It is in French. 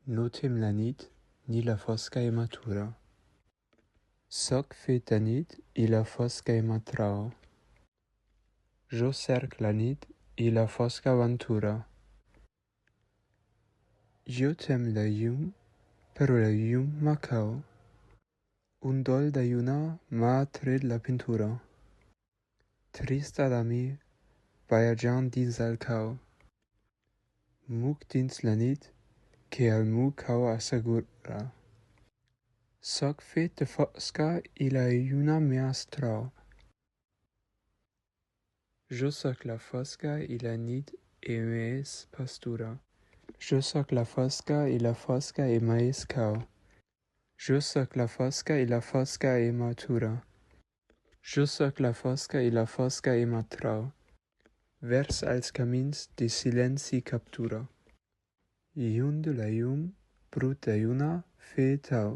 No tem la nit, ni la fosca e matura. Soc fet a nit i la fosca e matrao. Jo cerc la nit i la fosca aventura. Jo tem la llum, però la llum m'ha cau. Un dol de lluna m'ha tret la pintura. Trista de mi, viatjant dins el cau. Muc dins la nit, que el meu cau assegura. Soc fet de fosca i la lluna m'astrau. Jo soc la fosca i la nit e m'és pastura. Jo soc la fosca i la fosca e m'és cau. Jo soc la fosca i la fosca e matura. Jo soc la fosca i la fosca e m'atrau. Vers als camins de silenci captura. Llum de la llum, brut de lluna, fe tau.